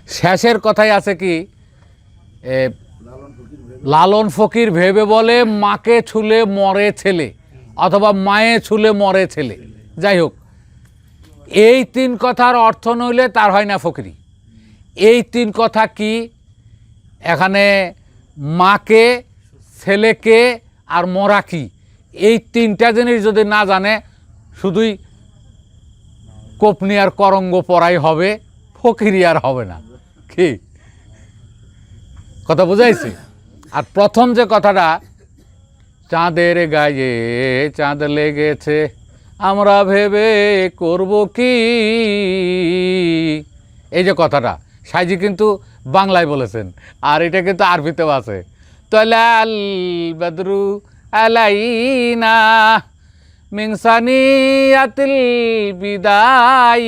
শেষের কথায় আছে কি, লালন ফকির ভেবে বলে মাকে ছুলে মরে ছেলে, অথবা মায়ে ছুলে মরে ছেলে। যাই হোক, এই তিন কথার অর্থ নইলে তার হয় না ফকিরি। এই তিন কথা কি, এখানে মাকে, ছেলেকে আর মরা কি, এই তিনটা জিনিস যদি না জানে শুধুই কোপনি আর করঙ্গ পড়াই হবে, ফকিরি আর হবে না। কি কথা বুঝাইছি? আর প্রথম যে কথাটা, চাঁদের গায়ে চাঁদ লেগেছে আমরা ভেবে করব কি, এই যে কথাটা সাইজি কিন্তু বাংলায় বলেছেন, আর এটা কিন্তু আরবিতেও আছে। তলাল বদরু আলাইনা মিন সানিয়াতিল বিদাই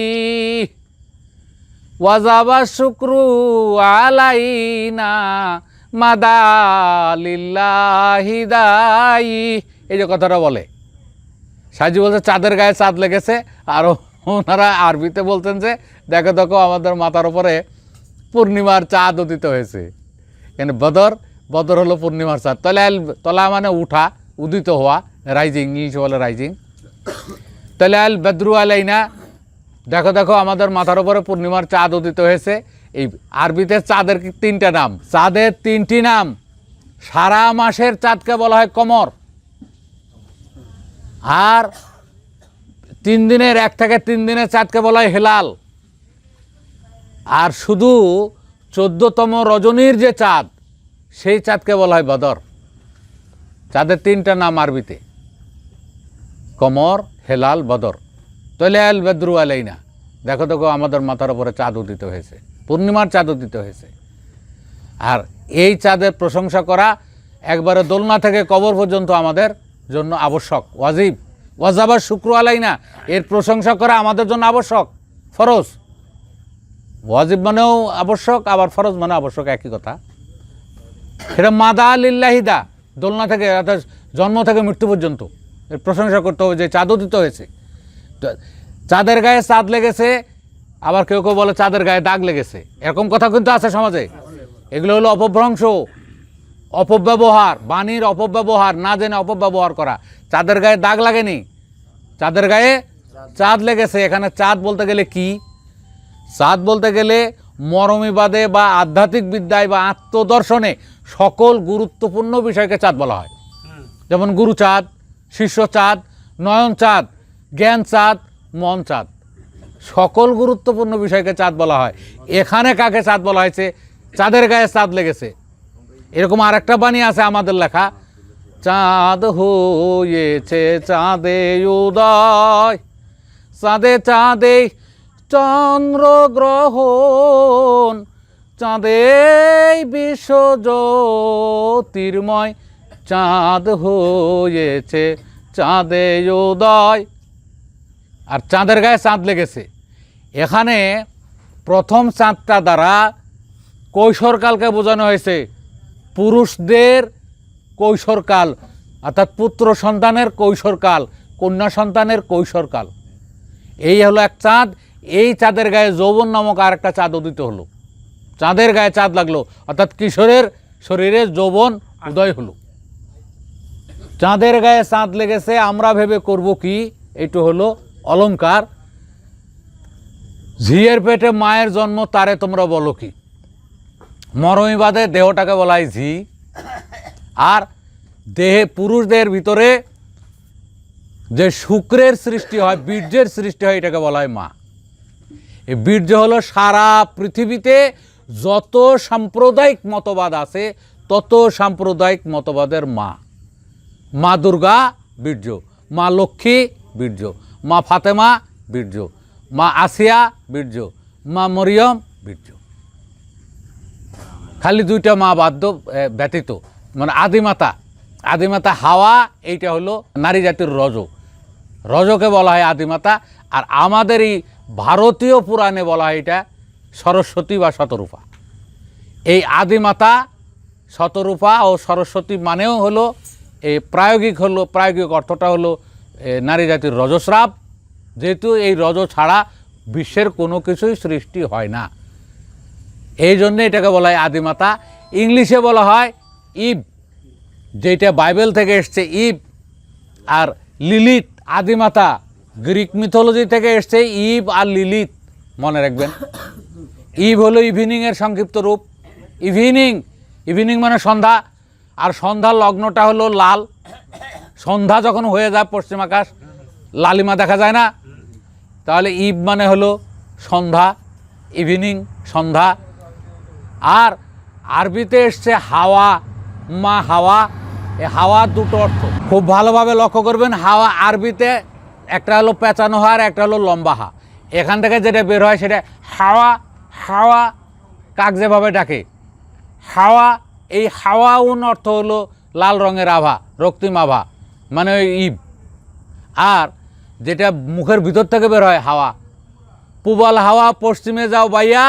ওয়াজাবা শুক্রু আলাইনা মাদালিল্লাহি দাই, এই যে কথাটা বলে। সাইজি বলছে চাঁদের গায়ে চাঁদ লেগেছে, আর ওনারা আরবিতে বলতেন যে দেখো দেখো আমাদের মাথার উপরে পূর্ণিমার চাঁদ উদিত হয়েছে। কিন্তু বদর হলো পূর্ণিমার চাঁদ। তলা মানে উঠা, উদিত হওয়া, রাইজিং, ইংলিশ বলে রাইজিং। তাহলে আল বদরু আলাইনা, দেখো দেখো আমাদের মাথার উপরে পূর্ণিমার চাঁদ উদিত হয়েছে। এই আরবিতে চাঁদের তিনটা নাম, চাঁদের তিনটি নাম। সারা মাসের চাঁদকে বলা হয় কমর, আর 3 দিনের 1 থেকে 3 দিনের চাঁদকে বলা হয় হেলাল, আর শুধু 14তম রজনীর যে চাঁদ সেই চাঁদকে বলা হয় বদর। চাঁদের তিনটা নাম আরবিতে, কমর, হেলাল, বদর। তলে আল বদরু আলাইনা, দেখো দেখো আমাদের মাথার উপরে চাঁদ উদিত হয়েছে, পূর্ণিমার চাঁদ উদিত হয়েছে। আর এই চাঁদের প্রশংসা করা একবারে দোলনা থেকে কবর পর্যন্ত আমাদের জন্য আবশ্যক, ওয়াজিব। ওয়াজাবার শুক্র আলাইনা, এর প্রশংসা করা আমাদের জন্য আবশ্যক, ফরজ। ওয়াজিব মানেও আবশ্যক, আবার ফরজ মানে আবশ্যক, একই কথা। সেটা মাদা লিল্লাহিদা, দোলনা থেকে অর্থাৎ জন্ম থেকে মৃত্যু পর্যন্ত এর প্রশংসা করতে হবে যে চাঁদ উদিত হয়েছে। চাঁদের গায়ে চাঁদ লেগেছে, আবার কেউ কেউ বলে চাঁদের গায়ে দাগ লেগেছে, এরকম কথা কিন্তু আছে সমাজে। এগুলো হলো অপভ্রংশ, অপব্যবহার, বাণীর অপব্যবহার, না জেনে অপব্যবহার করা। চাঁদের গায়ে দাগ লাগেনি, চাঁদের গায়ে চাঁদ লেগেছে। এখানে চাঁদ বলতে গেলে কি? চাঁদ বলতে গেলে মরমীবাদে বা আধ্যাত্মিক বিদ্যায় বা আত্মদর্শনে সকল গুরুত্বপূর্ণ বিষয়কে চাঁদ বলা হয়। যেমন গুরু চাঁদ, শিষ্য চাঁদ, নয়ন চাঁদ, জ্ঞান চাঁদ, মন চাঁদ, সকল গুরুত্বপূর্ণ বিষয়কে চাঁদ বলা হয়। এখানে কাকে চাঁদ বলা হয়েছে? চাঁদের গায়ে চাঁদ লেগেছে। এরকম আরেকটা বাণী আছে আমাদের লেখা, চাঁদ হয়েছে চাঁদে উদয়, চাঁদে চাঁদে চন্দ্র গ্রহণ, চাঁদে বিশ্ব জ্যোতির্ময়, চাঁদ হয়েছে চাঁদে উদয়। আর চাঁদের গায়ে চাঁদ লেগেছে, এখানে প্রথম চাঁদটা দ্বারা কৈশোরকালকে বোঝানো হয়েছে। পুরুষদের কৈশোরকাল, অর্থাৎ পুত্র সন্তানের কৈশোরকাল, কন্যা সন্তানের কৈশোরকাল, এই হলো এক চাঁদ। এই চাঁদের গায়ে যৌবন নামক আর একটা চাঁদ উদিত হলো। চাঁদের গায়ে চাঁদ লাগলো, অর্থাৎ কিশোরের শরীরে যৌবন উদয় হলো। চাঁদের গায়ে চাঁদ লেগেছে আমরা ভেবে করব কি, এইটা হলো অলংকার। ঝিয়ের পেটে মায়ের জন্ম তারে তোমরা বলো কি, মরমীবাদে দেহটাকে বলা হয় ঝি, আর দেহে পুরুষ দেহের ভিতরে যে শুক্রের সৃষ্টি হয়, বীর্যের সৃষ্টি হয়, এটাকে বলা হয় মা। এই বীর্য হলো সারা পৃথিবীতে যত সাম্প্রদায়িক মতবাদ আছে তত সাম্প্রদায়িক মতবাদের মা। মা দুর্গা বীর্য, মা লক্ষ্মী বীর্য, মা ফাতেমা বীর্য, মা আসিয়া বীর্য, মা মরিয়ম বীর্য। খালি 2টা মা বাদ্য ব্যতীত, মানে আদিমাতা হাওয়া, এইটা হলো নারী জাতির রজ, রজকে বলা হয় আদিমাতা। আর আমাদের এই ভারতীয় পুরাণে বলা হয় এটা সরস্বতী বা শতরূপা। এই আদিমাতা, শতরূপা ও সরস্বতী মানেও হলো এই প্রায়োগিক অর্থটা হলো নারী জাতির রজস্রাব। যেহেতু এই রজ ছাড়া বিশ্বের কোনো কিছুই সৃষ্টি হয় না। এই জন্যে এটাকে বলা হয় আদিমাতা। ইংলিশে বলা হয় ইভ, যেটা বাইবেল থেকে এসছে ইভ। আর লিলিত আদিমাতা গ্রিক মিথোলজি থেকে এসছে ইভ আর লিলিত, মনে রাখবেন। ইভ হলো ইভিনিংয়ের সংক্ষিপ্ত রূপ। ইভিনিং, ইভিনিং মানে সন্ধ্যা, আর সন্ধ্যার লগ্নটা হলো লাল। সন্ধ্যা যখন হয়ে যায় পশ্চিম আকাশ লালিমা দেখা যায় না, তাহলে ইভ মানে হলো সন্ধ্যা, ইভিনিং সন্ধ্যা। আর আরবিতে এসছে হাওয়া, মা হাওয়া। এই হাওয়া দুটো অর্থ খুব ভালোভাবে লক্ষ্য করবেন। হাওয়া আরবিতে একটা হলো পেঁচানো হয় আর একটা হলো লম্বা হা। এখান থেকে যেটা বের হয় সেটা হাওয়া। হাওয়া কাক যেভাবে ডাকে হাওয়া, এই হাওয়া উন অর্থ হলো লাল রঙের আভা, রক্তিম আভা, মানে ওই ইব। আর যেটা মুখের ভিতর থেকে বের হয় হাওয়া, পূবাল হাওয়া পশ্চিমে যাও বাইয়া,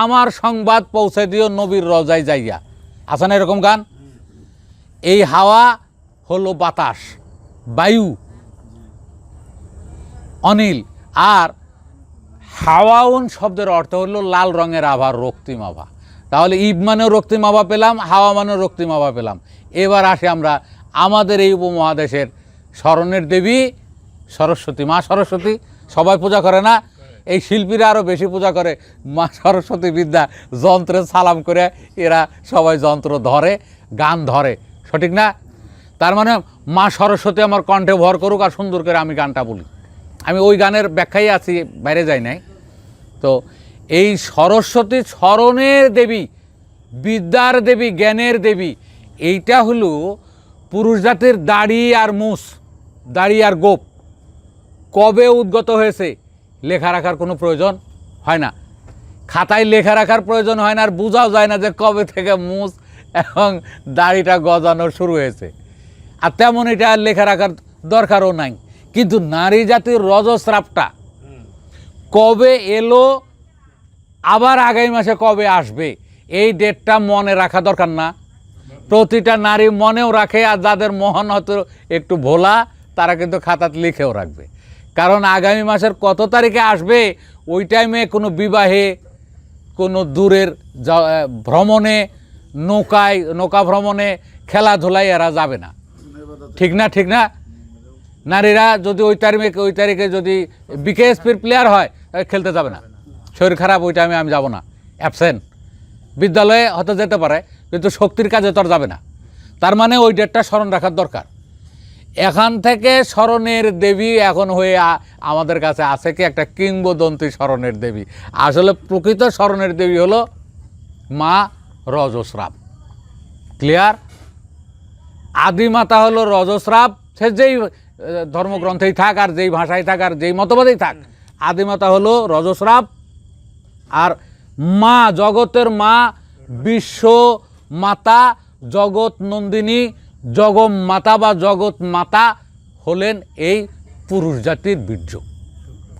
আমার সংবাদ পৌঁছে দিও নবীর রজায় যাইয়া। আছে না এরকম গান? এই হাওয়া হলো বাতাস, বায়ু, অনিল। আর হাওয়াউন শব্দের অর্থ হলো লাল রঙের আভা, রক্তিম আভা। তাহলে ইব মানেও রক্তিম আভা পেলাম, হাওয়া মানেও রক্তিম আভা পেলাম। এবার আসি আমরা আমাদের এই উপমহাদেশের স্মরণের দেবী সরস্বতী। মা সরস্বতী সবাই পূজা করে না, এই শিল্পীরা আরও বেশি পূজা করে। মা সরস্বতী বিদ্যা, যন্ত্রে সালাম করে এরা সবাই যন্ত্র ধরে, গান ধরে, সঠিক না? তার মানে মা সরস্বতী আমার কণ্ঠে ভর করুক আর সুন্দর করে আমি গানটা বলি। আমি ওই গানের ব্যাখ্যাই আছি, বাইরে যাই নাই। তো এই সরস্বতী স্মরণের দেবী, বিদ্যার দেবী, জ্ঞানের দেবী, এইটা হলো পুরুষ জাতির দাড়ি আর মুছ, দাড়ি আর গোপ কবে উদ্গত হয়েছে লেখা রাখার কোনো প্রয়োজন হয় না। খাতায় লেখা রাখার প্রয়োজন হয় না, আর বোঝাও যায় না যে কবে থেকে মুছ এবং দাড়িটা গজানো শুরু হয়েছে। আর তেমন এটা লেখা রাখার দরকারও নাই। কিন্তু নারী জাতির রজস্রাবটা কবে এলো, আবার আগামী মাসে কবে আসবে, এই ডেটটা মনে রাখা দরকার না? প্রতিটা নারী মনেও রাখে, আর যাদের মহান হয়তো একটু ভোলা তারা কিন্তু খাতাতে লিখেও রাখবে। কারণ আগামী মাসের কত তারিখে আসবে ওই টাইমে কোনো বিবাহে, কোনো দূরের ভ্রমণে, নৌকা ভ্রমণে, খেলাধুলায় এরা যাবে না। ঠিক না? ঠিক না? নারীরা যদি ওই তারিখে যদি বিকেএসপির প্লেয়ার হয় খেলতে যাবে না, শরীর খারাপ, ওই টাইমে আমি যাব না, অ্যাবসেন্ট। বিদ্যালয়ে হয়তো যেতে পারে কিন্তু শক্তির কাজে তো আর যাবে না। তার মানে ওই ডেটটা স্মরণ রাখার দরকার। এখান থেকে স্মরণের দেবী এখন হয়ে আমাদের কাছে আছে কি একটা কিংবদন্তি স্মরণের দেবী। আসলে প্রকৃত স্মরণের দেবী হলো মা রজস্রাব। ক্লিয়ার? আদিমাতা হলো রজস্রাব। সে যেই ধর্মগ্রন্থেই থাক আর যেই ভাষায় থাক আর যেই মতবাদেই থাক, আদিমাতা হলো রজস্রাব। আর মা, জগতের মা, বিশ্ব মাতা, জগৎ নন্দিনী, জগমাতা বা জগৎ মাতা হলেন এই পুরুষ জাতির বীর্য।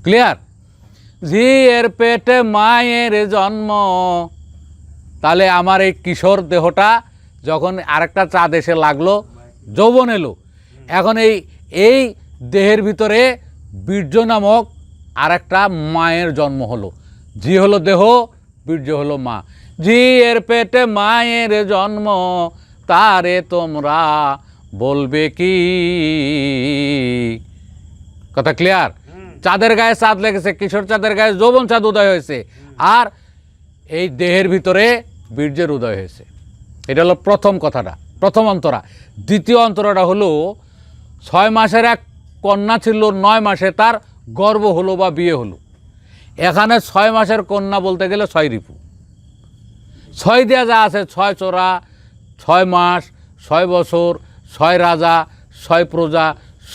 ক্লিয়ার? ঝিয়ের পেটে মায়ের জন্ম। তাহলে আমার এই কিশোর দেহটা যখন আরেকটা চাঁদ এসে লাগলো, যৌবন এলো, এখন এই দেহের ভিতরে বীর্য নামক আরেকটা মায়ের জন্ম হলো। ঝি হলো দেহ, বীর্য হলো মা। ঝিয়ের পেটে মায়ের জন্ম, তারে তোমরা বলবে কি। কথা ক্লিয়ার? চাঁদের গায়ে চাঁদ লেগেছে, কিশোর চাঁদের গায়ে যৌবন চাঁদ উদয় হয়েছে, আর এই দেহের ভিতরে বীর্যের উদয় হয়েছে। এটা হলো প্রথম কথাটা, প্রথম অন্তরা। দ্বিতীয় অন্তরাটা হলো 6 মাসের এক কন্যা ছিল, 9 মাসে তার গর্ভ হলো বা বিয়ে হলো। এখানে 6 মাসের কন্যা বলতে গেলে 6 রিপু। 6 দেওয়া যা আছে, 6 চোরা, 6 মাস, 6 বছর, 6 রাজা, 6 প্রজা,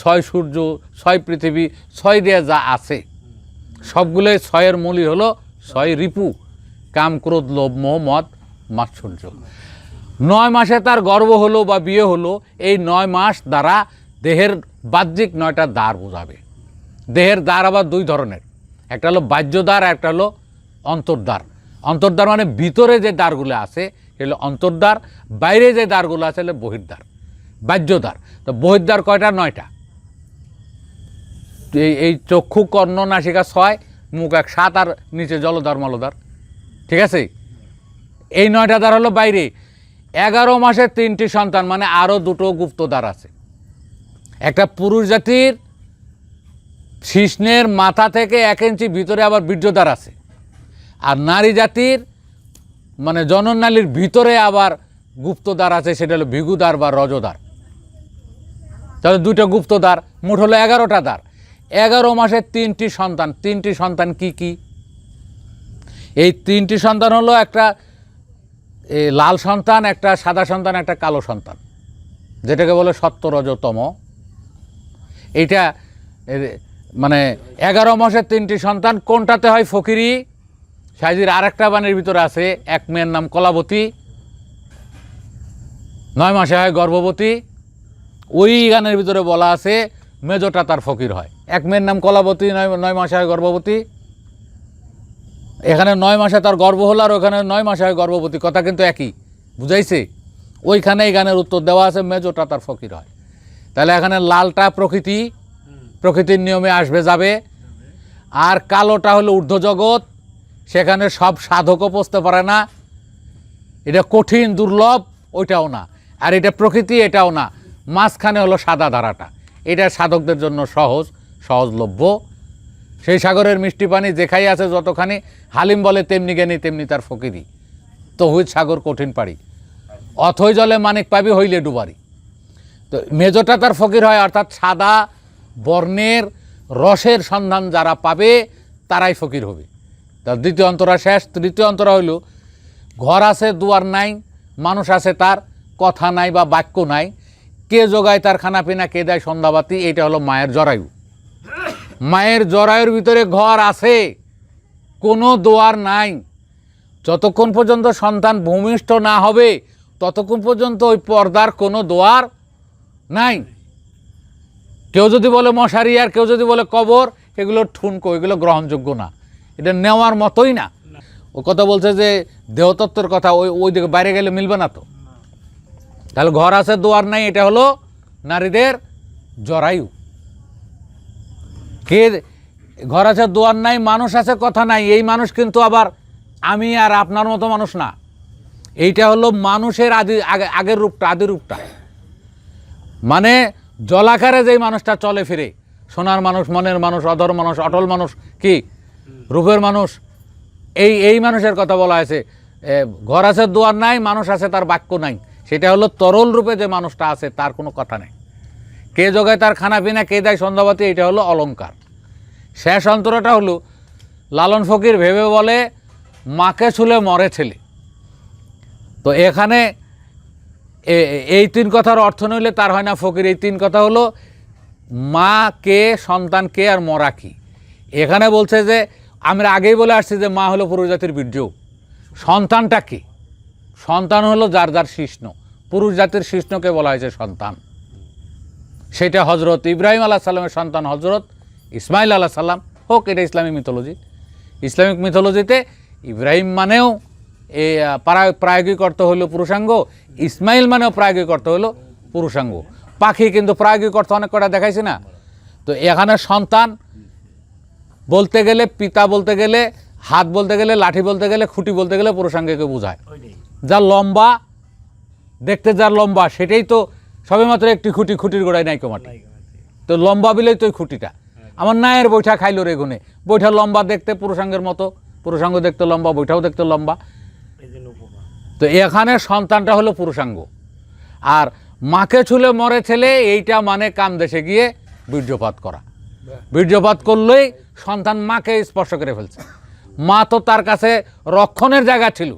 6 সূর্য, 6 পৃথিবী, 6 দেওয়া যা আছে সবগুলোই 6-এর মূলই হলো 6 রিপু, কাম, ক্রোধ, লোভ, মোহ, মদ, মাৎসর্য। 9 মাসে তার গর্ভ হলো বা বিয়ে হলো। এই 9 মাস দ্বারা দেহের বাহ্যিক 9টা দ্বার বোঝাবে। দেহের দ্বার আবার 2 ধরনের, একটা হলো বাহ্য দ্বার, একটা হলো অন্তর্দ্বার। অন্তর্দ্বার মানে ভিতরে যে দ্বারগুলো আছে সেগুলো অন্তর্দ্বার, বাইরে যে দ্বারগুলো আছে সেগুলো বহির্দ্বার, বাহ্যদ্বার। তো বহির্দ্বার কয়টা? 9টা। এই চক্ষু, কর্ণ, নাসিকা 6, মুখ 1, 7, আর নিচে জলদ্বার, মলদ্বার। ঠিক আছে? এই 9টা দ্বার হলো বাইরে। 11 মাসে 3টি সন্তান, মানে আরও 2টো গুপ্তদ্বার আছে। একটা পুরুষ জাতির শিশ্নের মাথা থেকে 1 ইঞ্চি ভিতরে আবার বীর্যদ্বার আছে, আর নারী জাতির মানে জননালীর ভিতরে আবার গুপ্তদ্বার আছে, সেটা হলো ভিগুদ্বার বা রজদ্বার। তাহলে 2টা গুপ্তদ্বার, মোট হলো 11টা দ্বার। 11 মাসে 3টি সন্তান। 3টি সন্তান কি কি? এই 3টি সন্তান হলো একটা লাল সন্তান, একটা সাদা সন্তান, একটা কালো সন্তান, যেটাকে বলে সত্য রজতম। এইটা মানে 11 মাসে 3টি সন্তান। কোনটাতে হয় ফকিরি? সাইজির আরেকটা বাণীর ভিতরে আছে, এক মেয়ের নাম কলাবতী, 9 মাসে হয় গর্ভবতী। ওই গানের ভিতরে বলা আছে মেজোটা তার ফকির হয়। এক মেয়ের নাম কলাবতী, 9 মাসে হয় গর্ভবতী। এখানে 9 মাসে তার গর্ভ হলো, আর ওখানে 9 মাসে হয় গর্ভবতী, কথা কিন্তু একই, বুঝাইছে? ওইখানে এই গানের উত্তর দেওয়া আছে মেজোটা তার ফকির হয়। তাহলে এখানে লালটা প্রকৃতি, প্রকৃতির নিয়মে আসবে যাবে, আর কালোটা হলো ঊর্ধ্বজগৎ, সেখানে সব সাধকও পৌঁছতে পারে না, এটা কঠিন দুর্লভ, ওইটাও না, আর এটা প্রকৃতি, এটাও না। মাঝখানে হলো সাদা ধারাটা, এটা সাধকদের জন্য সহজলভ্য। সেই সাগরের মিষ্টি পানি যেখাই আছে যতখানি, হালিম বলে তেমনি জ্ঞানী তেমনি তার ফকিরি। তহুই সাগর কঠিন পাড়ি, অথই জলে মানিক পাবি হইলে ডুবারি। তো মেজোটা তার ফকির হয়, অর্থাৎ সাদা বর্ণের রসের সন্ধান যারা পাবে তারাই ফকির হবে। তার দ্বিতীয় অন্তরা শেষ। তৃতীয় অন্তরা হইল ঘর আছে দুয়ার নাই, মানুষ আছে তার কথা নাই বা বাক্য নাই, কে যোগায় তার খানাপিনা, কে দেয় সন্ধ্যাবাতি। এইটা হলো মায়ের জরায়ু। মায়ের জরায়ুর ভিতরে ঘর আছে, কোনো দোয়ার নাই। যতক্ষণ পর্যন্ত সন্তান ভূমিষ্ঠ না হবে ততক্ষণ পর্যন্ত ওই পর্দার কোনো দোয়ার নাই। কেউ যদি বলে মশারি, আর কেউ যদি বলে কবর, এগুলো ঠুনকো, এগুলো গ্রহণযোগ্য না, এটা নেওয়ার মতোই না। ও কথা বলছে যে দেহতত্ত্বের কথা, ওই দিকে বাইরে গেলে মিলবে না তো। তাহলে ঘর আছে দোয়ার নাই, এটা হলো নারীদের জরায়ু। কে ঘর আছে দোয়ার নাই, মানুষ আছে কথা নাই, এই মানুষ কিন্তু আবার আমি আর আপনার মতো মানুষ না। এইটা হলো মানুষের আগের রূপটা, আদি রূপটা, মানে জলাকারে যেই মানুষটা চলে ফিরে, সোনার মানুষ, মনের মানুষ, অধর মানুষ, অটল মানুষ, কি রূপের মানুষ, এই মানুষের কথা বলা হয়েছে। ঘর আছে দোয়ার নাই, মানুষ আছে তার বাক্য নাই, সেটা হলো তরল রূপে যে মানুষটা আছে তার কোনো কথা নেই। কে যোগায় তার খানা পিনা, কে দেয় সন্ধ্যাবাতি, এটা হলো অলঙ্কার। শেষ অন্তরটা হলো লালন ফকির ভেবে বলে মাকে ছুলে মরে ছেলে। তো এখানে এই 3 কথার অর্থ নইলে তার হয় না ফকির। এই 3 কথা হলো মা কে, সন্তান কে, আর মরা কি। এখানে বলছে যে আমরা আগেই বলে আসছি যে মা হলো পুরুষ জাতির বীর্য, সন্তানটা কি? সন্তান হলো যার যার শিশ্ন, পুরুষ জাতির শিশ্নকে বলা হয়েছে সন্তান। সেটা হজরত ইব্রাহিম আলাইহিস সালামের সন্তান হজরত ইসমাইল আলাইহিস সালাম হোক, এটা ইসলামিক মিথোলজি। ইসলামিক মিথোলজিতে ইব্রাহিম মানেও প্রায়োগিক অর্থ হলো পুরুষাঙ্গ, ইসমাইল মানেও প্রায়োগিক অর্থ হলো পুরুষাঙ্গ। পাখি কিন্তু প্রায়োগিক অর্থ অনেক কটা দেখাইছে না। তো এখানে সন্তান বলতে গেলে, পিতা বলতে গেলে, হাত বলতে গেলে, লাঠি বলতে গেলে, খুঁটি বলতে গেলে পুরুষাঙ্গকে বোঝায়। যার লম্বা, দেখতে যার লম্বা, সেটাই তো সবেমাত্র একটি খুঁটি, খুঁটির গোড়ায় নাই কমাটি। তো লম্বা বিলেই তো ওই খুঁটিটা। আমার নায়ের বৈঠা খাইলো রে গুনে, বৈঠা লম্বা দেখতে পুরুষাঙ্গের মতো, পুরুষাঙ্গ দেখতে লম্বা, বৈঠাও দেখতে লম্বা। তো এখানে সন্তানটা হলো পুরুষাঙ্গ। আর মাকে ছুলে মরে ছেলে, এইটা মানে কাম দেশে গিয়ে বীর্যপাত করা। বীর্যপাত করলেই সন্তান মাকে স্পর্শ করে ফেলছে। মা তো তার কাছে রক্ষণের জায়গা ছিল।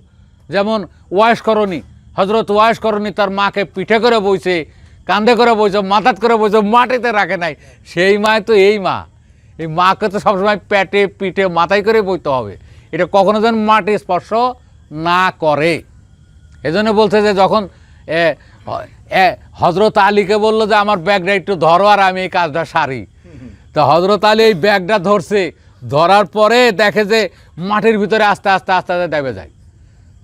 যেমন ওয়াইস করণী, হজরত ওয়াইস করণী তার মাকে পিঠে করে বইছে, কাঁধে করে বইছে, মাথাত করে বইছে, মাটিতে রাখে নাই। সেই মায় তো এই মা, এই মাকে তো সবসময় পেটে, পিঠে, মাথায় করে বইতে হবে। এটা কখনো যেন মাটি স্পর্শ না করে। এজন্য বলছে যে যখন হজরত আলীকে বললো যে আমার ব্যাগটা একটু ধরো আর আমি এই কাজটা সারি, তো হজরত আলী এই ব্যাগটা ধরছে, ধরার পরে দেখে যে মাটির ভিতরে আস্তে আস্তে আস্তে আস্তে দেবে যায়।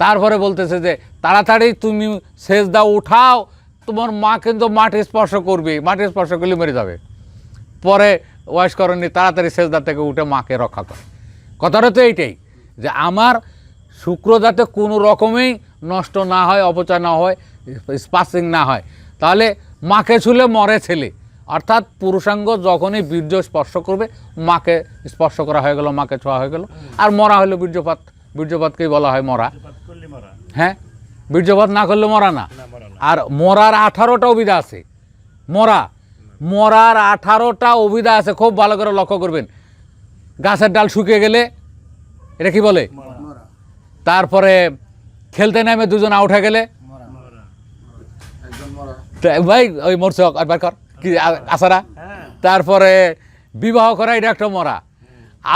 তারপরে বলতেছে যে তাড়াতাড়ি তুমি সেজদা উঠাও, তোমার মা কিন্তু মাটি স্পর্শ করবে, মাটি স্পর্শ করলে মরে যাবে। পরে ওয়াইস করণী তাড়াতাড়ি সেজদা থেকে উঠে মাকে রক্ষা করে। কথাটা তো এইটাই যে আমার শুক্র যাতে কোনো রকমেই নষ্ট না হয়, অপচয় না হয়, স্পাসিং না হয়, তাহলে মাকে ছুলে মরে ছেলে, অর্থাৎ পুরুষাঙ্গ যখনই বীর্য স্পর্শ করবে মাকে স্পর্শ করা হয়ে গেল, মাকে ছোঁয়া হয়ে গেল। আর মরা হলো বীর্যপাত, বীর্যপাতকেই বলা হয় মরা। হ্যাঁ, বীর্যপাত না করলে মরা না। আর মরার 18টা অভিধা আছে। মরার 18টা অভিধা আছে, খুব ভালো করে লক্ষ্য করবেন। গাছের ডাল শুকিয়ে গেলে এটা কি বলে? তারপরে খেলতে নেমে দুজন আউট হয়ে গেলে ভাই ওই মরছে একবার কর কি আসারা। তারপরে বিবাহ করা, এটা একটা মরা।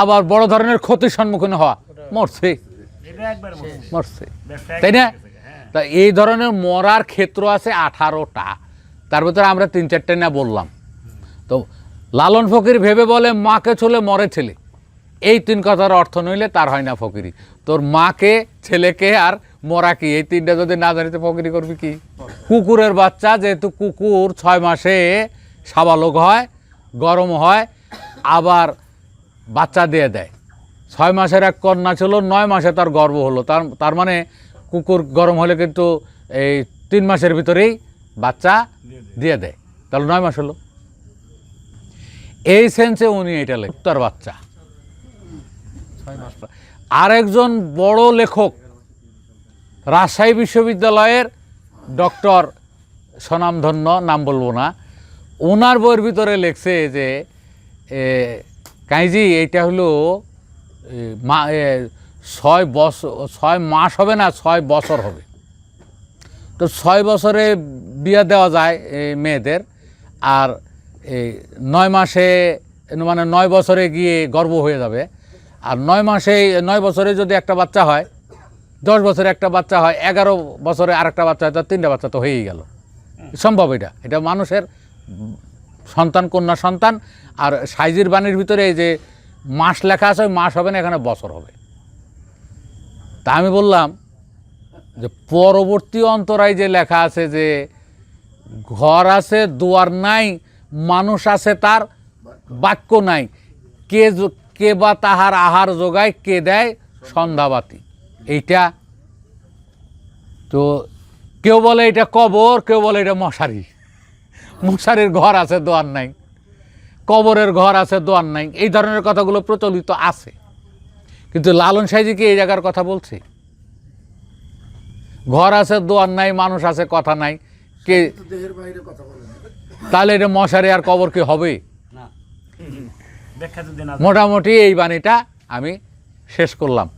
আবার বড় ধরনের ক্ষতির সম্মুখীন হওয়া, মরছে, তাই না? তা এই ধরনের মরার ক্ষেত্র আছে 18টা, তার ভিতরে আমরা 3-4টে না বললাম। তো লালন ফকির ভেবে বলে মাকে ছুলে মরে ছেলে, এই 3 কথার অর্থ নইলে তার হয় না ফকিরি। তোর মাকে, ছেলেকে আর মরা কি, এই 3টা যদি না জানিতে ফকিরি করবি কি? কুকুরের বাচ্চা, যেহেতু কুকুর 6 মাসে সাবালক হয়, গরম হয়, আবার বাচ্চা দিয়ে দেয়। 6 মাসের এক কন্যা ছিল, 9 মাসে তার গর্ভ হলো। তার মানে কুকুর গরম হলে কিন্তু এই 3 মাসের ভিতরেই বাচ্চা দিয়ে দেয়, তাহলে 9 মাস হলো। এই সেন্সে উনি এটা লেখ, তার বাচ্চা 6 মাস। আরেকজন বড় লেখক, রাজশাহী বিশ্ববিদ্যালয়ের ডক্টর, স্বনামধন্য, নাম বলবো না, ওনার বইয়ের ভিতরে লেখছে যে কাইজি এইটা হলো 6 মাস হবে না, 6 বছর হবে। তো 6 বছরে বিয়ে দেওয়া যায় মেয়েদের, আর এই 9 মাসে, মানে 9 বছরে গিয়ে গর্ভ হয়ে যাবে। আর 9 বছরে যদি একটা বাচ্চা হয়, 10 বছরে একটা বাচ্চা হয়, 11 বছরে আরেকটা বাচ্চা হয়, তো 3টা বাচ্চা তো হয়েই গেল। সম্ভব এটা মানুষের সন্তান, কন্যা সন্তান। আর সাইজির বাণীর ভিতরে এই যে মাস লেখা আছে, ওই মাস হবে না, এখানে বছর হবে। তা আমি বললাম যে পরবর্তী অন্তরায় যে লেখা আছে যে ঘর আছে দুয়ার নাই, মানুষ আছে তার বাক্য নাই, কে বা তাহার আহার যোগায়, কে দেয় সন্ধ্যাবাতি। এইটা তো কেউ বলে এটা কবর, কেউ বলে এটা মশারি। মশারির ঘর আছে, দোয়ার নাই। কবরের ঘর আছে, দোয়ার নাই। এই ধরনের কথাগুলো প্রচলিত আছে, কিন্তু লালন সাইজি কি এই জায়গার কথা বলছে? ঘর আছে, দোয়ার নাই, মানুষ আছে, কথা নাই, কে? তাহলে এটা মশারি আর কবর কি হবে? মোটামুটি এই বাণীটা আমি শেষ করলাম।